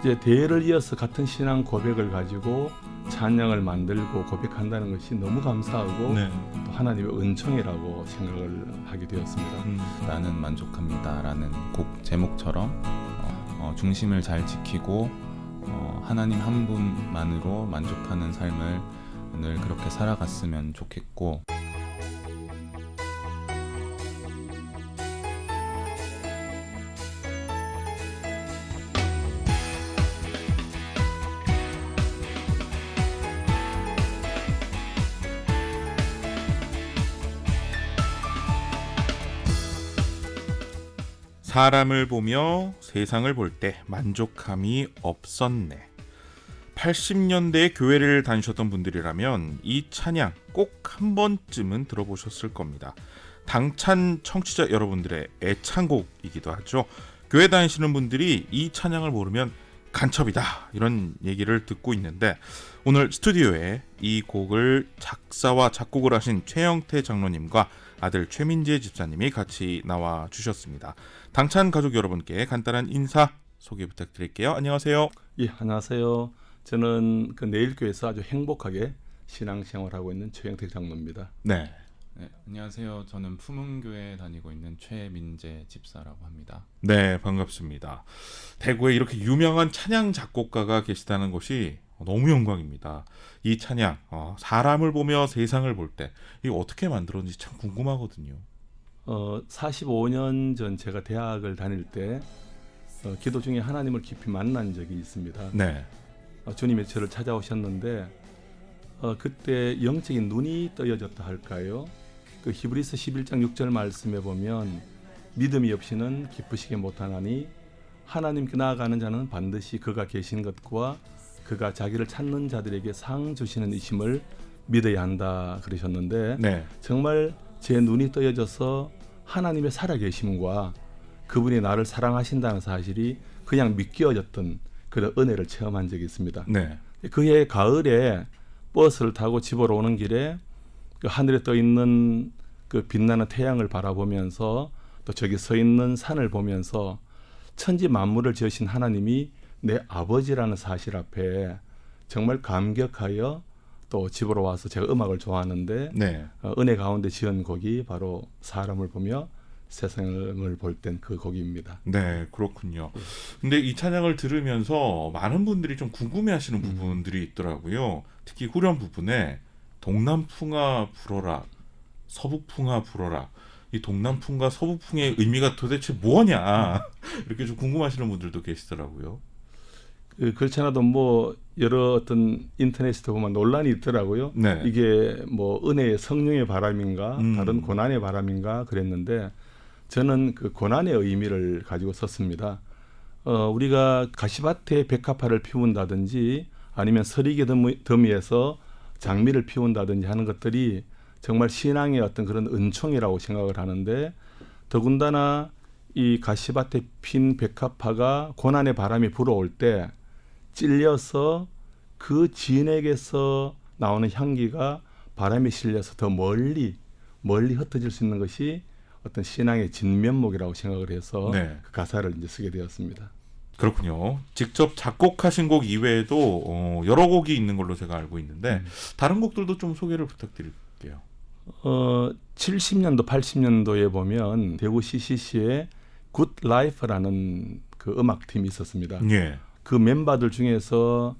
이제 대를 이어서 같은 신앙 고백을 가지고 찬양을 만들고 고백한다는 것이 너무 감사하고 네. 또 하나님의 은총이라고 생각을 하게 되었습니다. 나는 만족합니다라는 곡 제목처럼 중심을 잘 지키고 하나님 한 분만으로 만족하는 삶을 늘 그렇게 살아갔으면 좋겠고, 사람을 보며 세상을 볼 때 만족함이 없었네. 80년대에 교회를 다니셨던 분들이라면 이 찬양 꼭 한 번쯤은 들어보셨을 겁니다. 당찬 청취자 여러분들의 애창곡이기도 하죠. 교회 다니시는 분들이 이 찬양을 모르면 간첩이다, 이런 얘기를 듣고 있는데, 오늘 스튜디오에 이 곡을 작사와 작곡을 하신 최영태 장로님과 아들 최민재 집사님이 같이 나와 주셨습니다. 당찬 가족 여러분께 간단한 인사 소개 부탁드릴게요. 안녕하세요. 예, 안녕하세요. 저는 그 내일교회에서 아주 행복하게 신앙생활하고 있는 최영택 장로입니다. 네. 네, 안녕하세요. 저는 푸문교회 다니고 있는 최민재 집사라고 합니다. 네, 반갑습니다. 대구에 이렇게 유명한 찬양 작곡가가 계시다는 것이 너무 영광입니다. 이 찬양, 사람을 보며 세상을 볼 때 이거 어떻게 만들었는지 참 궁금하거든요. 45년 전 제가 대학을 다닐 때 기도 중에 하나님을 깊이 만난 적이 있습니다. 네. 주님이 저를 찾아오셨는데 그때 영적인 눈이 떠여졌다 할까요? 그 히브리서 11장 6절 말씀에 보면 믿음이 없이는 기쁘시게 못하나니 하나님께 나아가는 자는 반드시 그가 계신 것과 그가 자기를 찾는 자들에게 상 주시는 이심을 믿어야 한다 그러셨는데, 네. 정말 제 눈이 떠여져서 하나님의 살아계심과 그분이 나를 사랑하신다는 사실이 그냥 믿겨졌던 그런 은혜를 체험한 적이 있습니다. 네. 그해 가을에 버스를 타고 집으로 오는 길에 그 하늘에 떠 있는 그 빛나는 태양을 바라보면서 또 저기 서 있는 산을 보면서 천지 만물을 지으신 하나님이 내 아버지라는 사실 앞에 정말 감격하여 또 집으로 와서 제가 음악을 좋아하는데 네. 은혜 가운데 지은 곡이 바로 사람을 보며 세상을 볼 땐 그 곡입니다. 네, 그렇군요. 근데 이 찬양을 들으면서 많은 분들이 좀 궁금해하시는 부분들이 있더라고요. 특히 후렴 부분에 동남풍아 불어라, 서북풍아 불어라. 이 동남풍과 서북풍의 의미가 도대체 뭐냐, 이렇게 좀 궁금하시는 분들도 계시더라고요. 그렇지 않아도 뭐 여러 어떤 인터넷에 보면 논란이 있더라고요. 네. 이게 뭐 은혜의 성령의 바람인가 다른 고난의 바람인가 그랬는데, 저는 그 고난의 의미를 가지고 썼습니다. 우리가 가시밭에 백합화를 피운다든지 아니면 서리개 더미에서 장미를 피운다든지 하는 것들이 정말 신앙의 어떤 그런 은총이라고 생각을 하는데, 더군다나 이 가시밭에 핀 백합화가 고난의 바람이 불어올 때 찔려서 그 진액에서 나오는 향기가 바람에 실려서 더 멀리 흩어질 수 있는 것이 어떤 신앙의 진면목이라고 생각을 해서 네. 그 가사를 이제 쓰게 되었습니다. 그렇군요. 직접 작곡하신 곡 이외에도 여러 곡이 있는 걸로 제가 알고 있는데 다른 곡들도 좀 소개를 부탁드릴게요. 70년도 80년도에 보면 대구 CCC에 굿 라이프라는 그 음악팀이 있었습니다. 예. 그 멤버들 중에서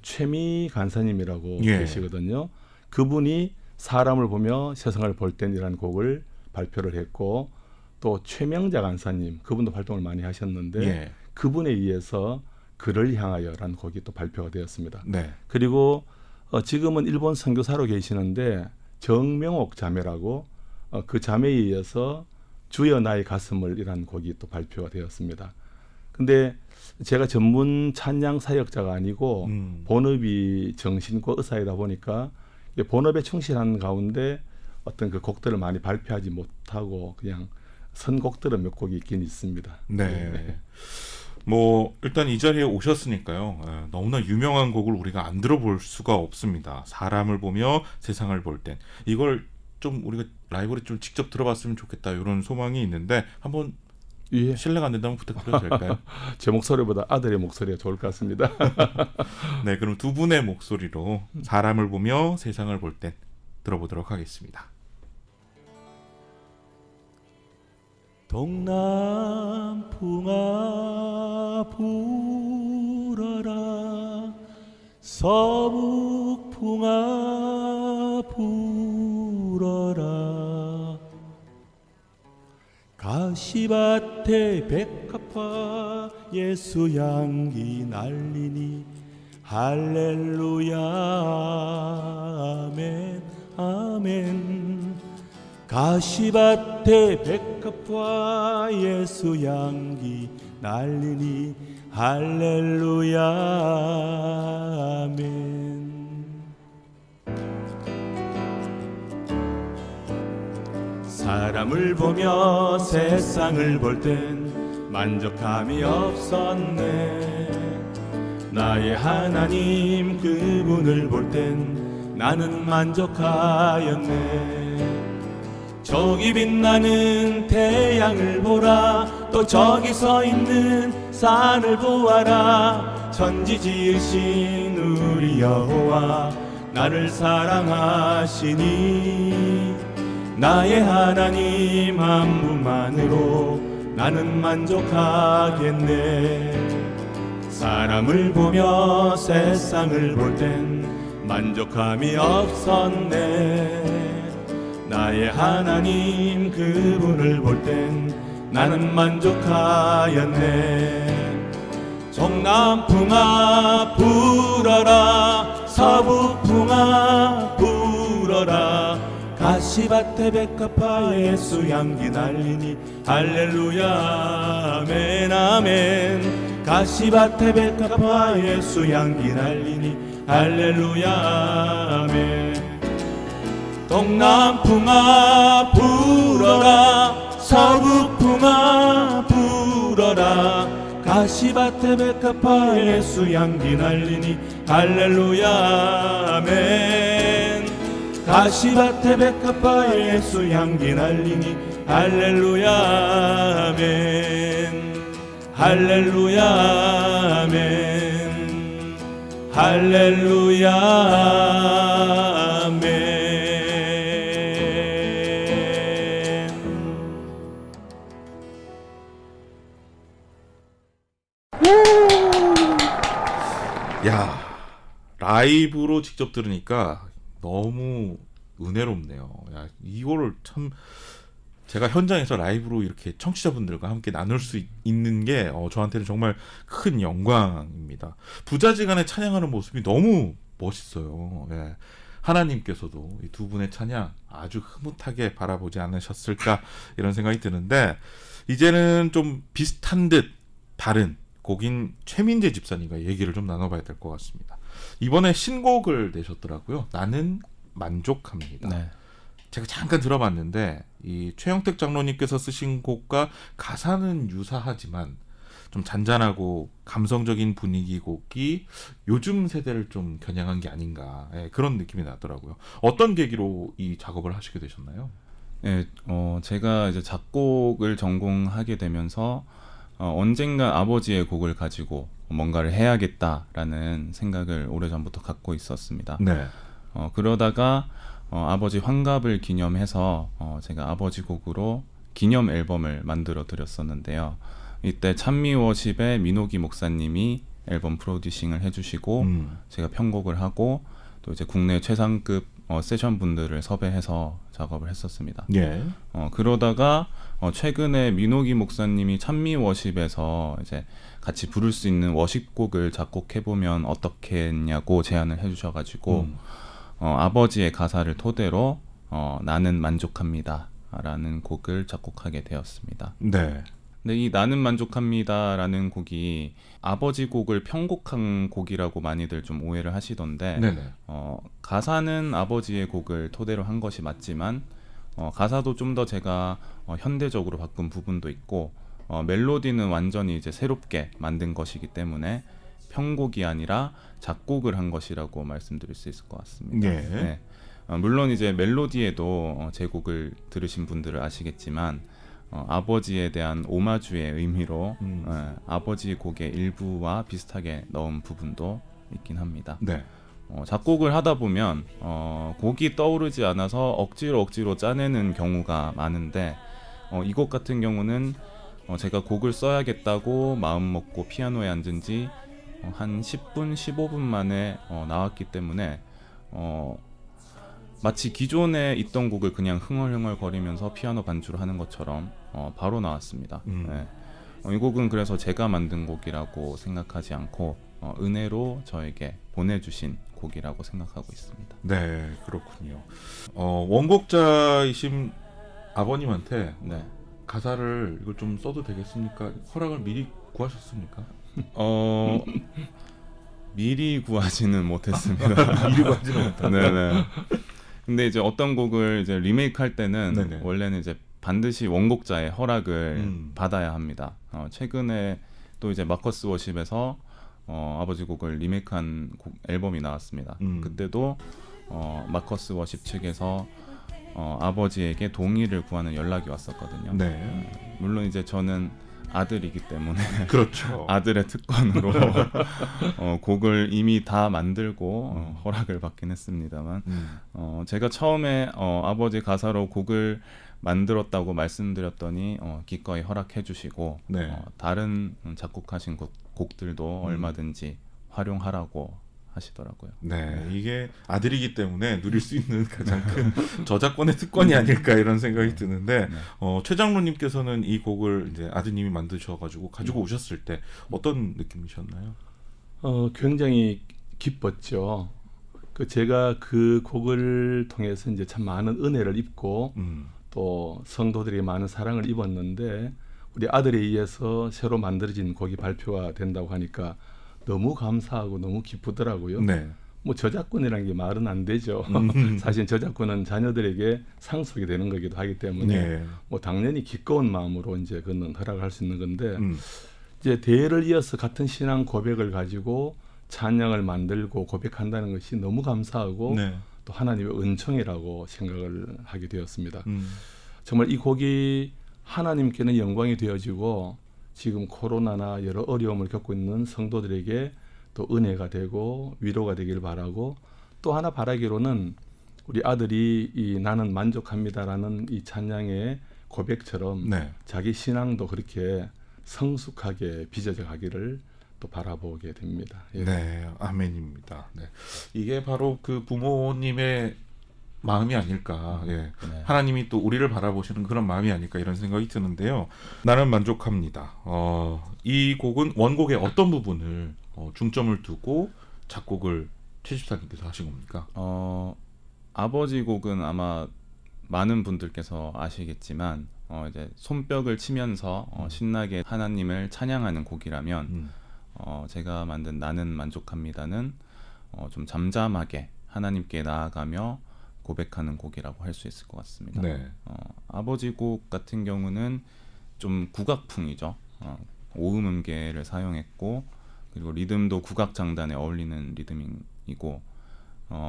최미 간사님이라고 예. 계시거든요. 그분이 사람을 보며 세상을 볼 땐이라는 곡을 발표를 했고, 또 최명자 간사님, 그분도 활동을 많이 하셨는데 예. 그분에 의해서 그를 향하여라는 곡이 또 발표가 되었습니다. 네. 그리고 지금은 일본 선교사로 계시는데 정명옥 자매라고 그 자매에 의해서 주여 나의 가슴을 이라는 곡이 또 발표가 되었습니다. 근데 제가 전문 찬양 사역자가 아니고 본업이 정신과 의사이다 보니까 본업에 충실한 가운데 어떤 그 곡들을 많이 발표하지 못하고 그냥 선곡들은 몇 곡이 있긴 있습니다. 네. 뭐 일단 이 자리에 오셨으니까요. 너무나 유명한 곡을 우리가 안 들어볼 수가 없습니다. 사람을 보며 세상을 볼 땐. 이걸 좀 우리가 라이브를 좀 직접 들어봤으면 좋겠다, 이런 소망이 있는데 한번 예. 실례가 안 된다면 부탁드려도 될까요? 제 목소리보다 아들의 목소리가 좋을 것 같습니다. 네, 그럼 두 분의 목소리로 사람을 보며 세상을 볼 땐 들어보도록 하겠습니다. 동남풍아 불어라 서북풍아 불어라 가시밭에 백합화 예수 향기 날리니 할렐루야 아멘 아멘 가시밭에 백합화 예수 향기 날리니 할렐루야 아멘 사람을 보며 세상을 볼 땐 만족함이 없었네 나의 하나님 그분을 볼 땐 나는 만족하였네 저기 빛나는 태양을 보라 또 저기 서 있는 산을 보아라 천지 지으신 우리 여호와 나를 사랑하시니 나의 하나님 한 분만으로 나는 만족하겠네 사람을 보며 세상을 볼 땐 만족함이 없었네 나의 하나님 그분을 볼 땐 나는 만족하였네 동남풍아 불어라 서북풍아 불어라 가시밭에 백합화 예수 향기 날리니 할렐루야 아멘 아멘 가시밭에 백합화 예수 향기 날리니 할렐루야 아멘 동남풍아 불어라 서북풍아 불어라 가시밭에 백합화 예수 향기 날리니 할렐루야 아멘 가시밭에 백합화 예수 향기 날리니 할렐루야 아멘 할렐루야 아멘 할렐루야 아멘 야, 라이브로 직접 들으니까 너무 은혜롭네요. 야, 이거를 참 제가 현장에서 라이브로 이렇게 청취자분들과 함께 나눌 수 있는 게 저한테는 정말 큰 영광입니다. 부자지간에 찬양하는 모습이 너무 멋있어요. 예. 하나님께서도 이 두 분의 찬양 아주 흐뭇하게 바라보지 않으셨을까 이런 생각이 드는데 이제는 좀 비슷한 듯 다른 곡인 최민재 집사님과 얘기를 좀 나눠봐야 될 것 같습니다. 이번에 신곡을 내셨더라고요. 나는 만족합니다. 네. 제가 잠깐 들어봤는데 이 최영택 장로님께서 쓰신 곡과 가사는 유사하지만 좀 잔잔하고 감성적인 분위기 곡이 요즘 세대를 좀 겨냥한 게 아닌가 그런 느낌이 나더라고요. 어떤 계기로 이 작업을 하시게 되셨나요? 네, 제가 이제 작곡을 전공하게 되면서 언젠가 아버지의 곡을 가지고 뭔가를 해야겠다라는 생각을 오래전부터 갖고 있었습니다. 네. 그러다가 아버지 환갑을 기념해서 제가 아버지 곡으로 기념 앨범을 만들어 드렸었는데요. 이때 찬미워십의 민호기 목사님이 앨범 프로듀싱을 해주시고 제가 편곡을 하고 또 이제 국내 최상급 세션 분들을 섭외해서 작업을 했었습니다. 예. 그러다가 최근에 민호기 목사님이 찬미워십에서 이제 같이 부를 수 있는 워십곡을 작곡해보면 어떻겠냐고 제안을 해주셔가지고 아버지의 가사를 토대로 나는 만족합니다 라는 곡을 작곡하게 되었습니다. 네. 근데 이 나는 만족합니다라는 곡이 아버지 곡을 편곡한 곡이라고 많이들 좀 오해를 하시던데 네네. 가사는 아버지의 곡을 토대로 한 것이 맞지만 가사도 좀 더 제가 현대적으로 바꾼 부분도 있고 멜로디는 완전히 이제 새롭게 만든 것이기 때문에 편곡이 아니라 작곡을 한 것이라고 말씀드릴 수 있을 것 같습니다. 네. 네. 물론 이제 멜로디에도 제 곡을 들으신 분들은 아시겠지만 아버지에 대한 오마주의 의미로 음. 아버지 곡의 일부와 비슷하게 넣은 부분도 있긴 합니다. 네. 작곡을 하다 보면 곡이 떠오르지 않아서 억지로 짜내는 경우가 많은데 이 곡 같은 경우는 제가 곡을 써야겠다고 마음 먹고 피아노에 앉은 지 한 10분, 15분 만에 나왔기 때문에 마치 기존에 있던 곡을 그냥 흥얼흥얼거리면서 피아노 반주를 하는 것처럼 바로 나왔습니다. 네. 이 곡은 그래서 제가 만든 곡이라고 생각하지 않고 은혜로 저에게 보내주신 곡이라고 생각하고 있습니다. 네, 그렇군요. 원곡자이신 아버님한테 네. 가사를 이걸 좀 써도 되겠습니까? 허락을 미리 구하셨습니까? 미리 구하지는 못했습니다. 미리 구하지는 못하고. 네네. 근데 이제 어떤 곡을 이제 리메이크 할 때는 네네. 원래는 이제 반드시 원곡자의 허락을 받아야 합니다. 최근에 또 이제 마커스 워십에서 아버지 곡을 리메이크한 앨범이 나왔습니다. 그때도 마커스 워십 측에서 아버지에게 동의를 구하는 연락이 왔었거든요. 네. 물론 이제 저는 아들이기 때문에 그렇죠. 아들의 특권으로 곡을 이미 다 만들고 허락을 받긴 했습니다만 제가 처음에 아버지 가사로 곡을 만들었다고 말씀드렸더니 기꺼이 허락해 주시고 네. 다른 작곡하신 곡들도 얼마든지 활용하라고 하시더라고요. 네, 이게 아들이기 때문에 누릴 수 있는 가장 큰 저작권의 특권이 아닐까 이런 생각이 드는데 최 장로님께서는 이 곡을 이제 아드님이 만드셔가지고 가지고 오셨을 때 어떤 느낌이셨나요? 굉장히 기뻤죠. 제가 그 곡을 통해서 이제 참 많은 은혜를 입고 또 성도들이 많은 사랑을 입었는데 우리 아들에 의해서 새로 만들어진 곡이 발표가 된다고 하니까 너무 감사하고 너무 기쁘더라고요. 네. 뭐 저작권이라는 게 말은 안 되죠. 사실 저작권은 자녀들에게 상속이 되는 거기도 하기 때문에 네. 뭐 당연히 기꺼운 마음으로 이제 그는 허락을 할 수 있는 건데 이제 대를 이어서 같은 신앙 고백을 가지고 찬양을 만들고 고백한다는 것이 너무 감사하고 네. 또 하나님의 은총이라고 생각을 하게 되었습니다. 정말 이 곡이 하나님께는 영광이 되어지고 지금 코로나나 여러 어려움을 겪고 있는 성도들에게 또 은혜가 되고 위로가 되길 바라고 또 하나 바라기로는 우리 아들이 이 나는 만족합니다라는 이 찬양의 고백처럼 네. 자기 신앙도 그렇게 성숙하게 빚어져 가기를 또 바라보게 됩니다. 예. 네, 아멘입니다. 네. 이게 바로 그 부모님의 마음이 아닐까. 예. 네. 하나님이 또 우리를 바라보시는 그런 마음이 아닐까 이런 생각이 드는데요. 나는 만족합니다. 이 곡은 원곡의 어떤 부분을 중점을 두고 작곡을 최 집사님께서 하신 겁니까? 아버지 곡은 아마 많은 분들께서 아시겠지만 이제 손뼉을 치면서 신나게 하나님을 찬양하는 곡이라면 제가 만든 나는 만족합니다는 좀 잠잠하게 하나님께 나아가며 고백하는 곡이라고 할 수 있을 것 같습니다. 네. 아버지 곡 같은 경우는 좀 국악풍이죠. 오음 음계를 사용했고 그리고 리듬도 국악 장단에 어울리는 리듬이고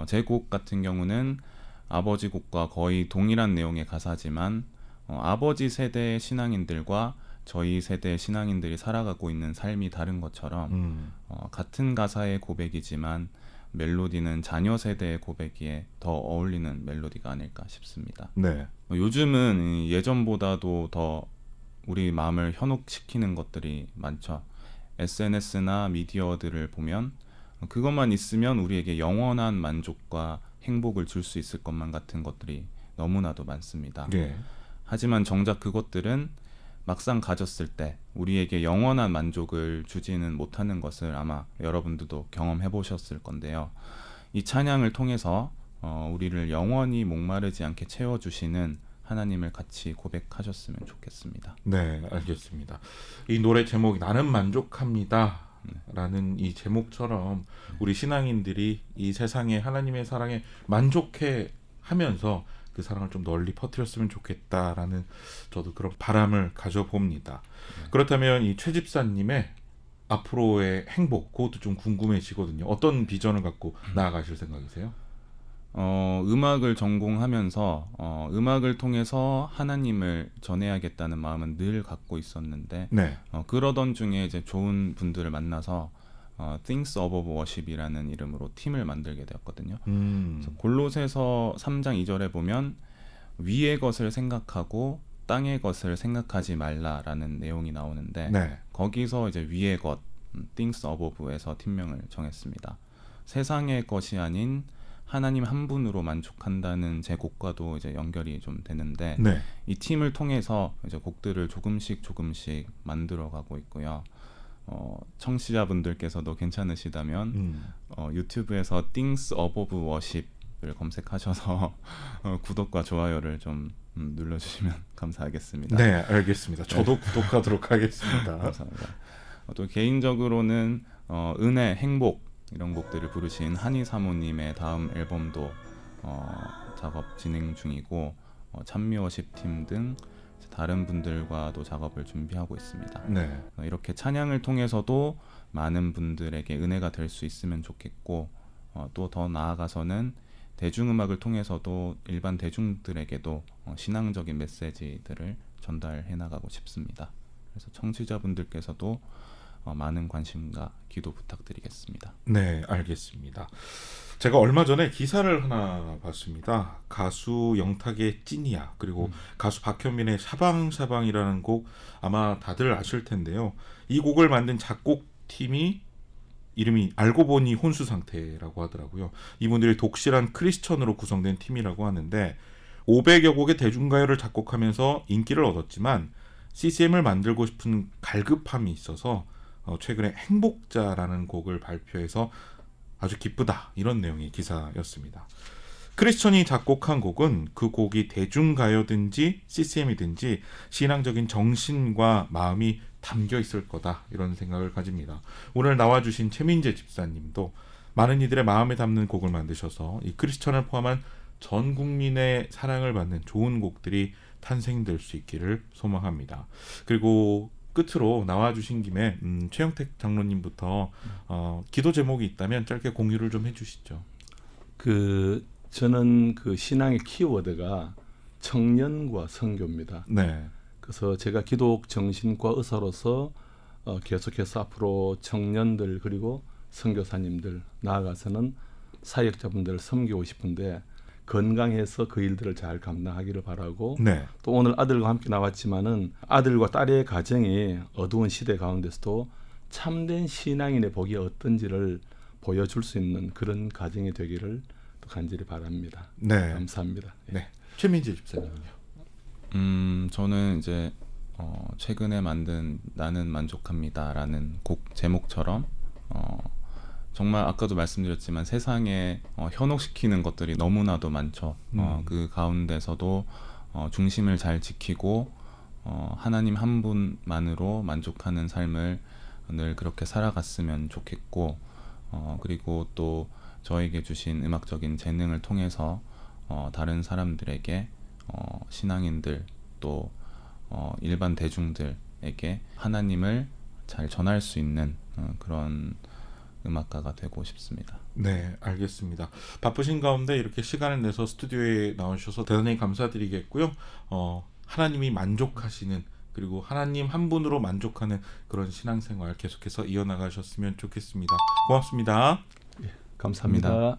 제 곡 같은 경우는 아버지 곡과 거의 동일한 내용의 가사지만 아버지 세대의 신앙인들과 저희 세대의 신앙인들이 살아가고 있는 삶이 다른 것처럼 같은 가사의 고백이지만 멜로디는 자녀 세대의 고백에 더 어울리는 멜로디가 아닐까 싶습니다. 네. 요즘은 예전보다도 더 우리 마음을 현혹시키는 것들이 많죠. SNS나 미디어들을 보면 그것만 있으면 우리에게 영원한 만족과 행복을 줄 수 있을 것만 같은 것들이 너무나도 많습니다. 네. 하지만 정작 그것들은 막상 가졌을 때 우리에게 영원한 만족을 주지는 못하는 것을 아마 여러분들도 경험해 보셨을 건데요. 이 찬양을 통해서 우리를 영원히 목마르지 않게 채워주시는 하나님을 같이 고백하셨으면 좋겠습니다. 네, 알겠습니다. 이 노래 제목이 나는 만족합니다 라는 이 제목처럼 우리 신앙인들이 이 세상에 하나님의 사랑에 만족해 하면서 그 사랑을 좀 널리 퍼뜨렸으면 좋겠다라는 저도 그런 바람을 가져봅니다. 그렇다면 이 최 집사님의 앞으로의 행복 그것도 좀 궁금해지거든요. 어떤 비전을 갖고 나아가실 생각이세요? 음악을 전공하면서 음악을 통해서 하나님을 전해야겠다는 마음은 늘 갖고 있었는데 네. 그러던 중에 이제 좋은 분들을 만나서 Things Above Worship이라는 이름으로 팀을 만들게 되었거든요. 그래서 골로새서 3장 2절에 보면 위의 것을 생각하고 땅의 것을 생각하지 말라라는 내용이 나오는데 네. 거기서 이제 위의 것 Things Above에서 팀명을 정했습니다. 세상의 것이 아닌 하나님 한 분으로 만족한다는 제 곡과도 이제 연결이 좀 되는데 네. 이 팀을 통해서 이제 곡들을 조금씩 만들어가고 있고요. 청취자분들께서도 괜찮으시다면 유튜브에서 Things Above Worship을 검색하셔서 구독과 좋아요를 좀 눌러주시면 감사하겠습니다. 네, 알겠습니다. 저도 구독하도록 하겠습니다. 감사합니다. 또 개인적으로는 은혜, 행복 이런 곡들을 부르신 한희 사모님의 다음 앨범도 작업 진행 중이고 찬미워십 팀 등 다른 분들과도 작업을 준비하고 있습니다. 네. 이렇게 찬양을 통해서도 많은 분들에게 은혜가 될 수 있으면 좋겠고 또 더 나아가서는 대중음악을 통해서도 일반 대중들에게도 신앙적인 메시지들을 전달해 나가고 싶습니다. 그래서 청취자분들께서도 많은 관심과 기도 부탁드리겠습니다. 네, 알겠습니다. 제가 얼마 전에 기사를 하나 봤습니다. 가수 영탁의 찐이야 그리고 가수 박현민의 샤방샤방이라는 곡 아마 다들 아실 텐데요. 이 곡을 만든 작곡팀이 이름이 알고 보니 혼수상태라고 하더라고요. 이분들이 독실한 크리스천으로 구성된 팀이라고 하는데 500여 곡의 대중가요를 작곡하면서 인기를 얻었지만 CCM을 만들고 싶은 갈급함이 있어서 최근에 행복자라는 곡을 발표해서 아주 기쁘다 이런 내용의 기사였습니다. 크리스천이 작곡한 곡은 그 곡이 대중가요든지 CCM이든지 신앙적인 정신과 마음이 담겨 있을 거다 이런 생각을 가집니다. 오늘 나와주신 최민재 집사님도 많은 이들의 마음에 담는 곡을 만드셔서 이 크리스천을 포함한 전 국민의 사랑을 받는 좋은 곡들이 탄생될 수 있기를 소망합니다. 그리고 끝으로 나와주신 김에 최영택 장로님부터 기도 제목이 있다면 짧게 공유를 좀 해주시죠. 저는 그 신앙의 키워드가 청년과 선교입니다. 네. 그래서 제가 기독 정신과 의사로서 계속해서 앞으로 청년들 그리고 선교사님들 나아가서는 사역자분들을 섬기고 싶은데 건강해서 그 일들을 잘 감당하기를 바라고 네. 또 오늘 아들과 함께 나왔지만은 아들과 딸의 가정이 어두운 시대 가운데서도 참된 신앙인의 복이 어떤지를 보여줄 수 있는 그런 가정이 되기를 또 간절히 바랍니다. 네. 감사합니다. 네. 최민재 집사님은요. 저는 이제 최근에 만든 나는 만족합니다라는 곡 제목처럼 정말 아까도 말씀드렸지만 세상에 현혹시키는 것들이 너무나도 많죠. 그 가운데서도 중심을 잘 지키고 하나님 한 분만으로 만족하는 삶을 늘 그렇게 살아갔으면 좋겠고 그리고 또 저에게 주신 음악적인 재능을 통해서 다른 사람들에게 신앙인들 또 일반 대중들에게 하나님을 잘 전할 수 있는 그런 음악가가 되고 싶습니다. 네, 알겠습니다. 바쁘신 가운데 이렇게 시간을 내서 스튜디오에 나오셔서 대단히 감사드리겠고요. 하나님이 만족하시는 그리고 하나님 한 분으로 만족하는 그런 신앙생활 계속해서 이어나가셨으면 좋겠습니다. 고맙습니다. 감사합니다.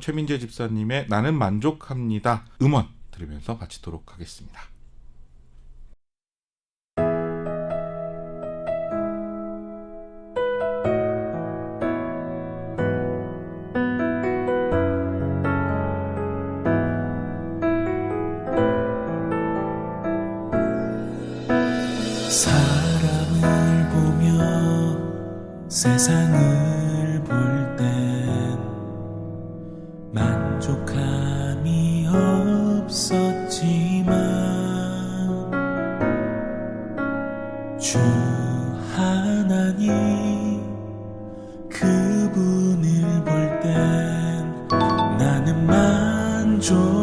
최민재 집사님의 나는 만족합니다 음원 들으면서 마치도록 하겠습니다. 사람을 보며 세상을 볼 땐 만족함이 없었지만 주 하나님 그분을 볼 땐 나는 만족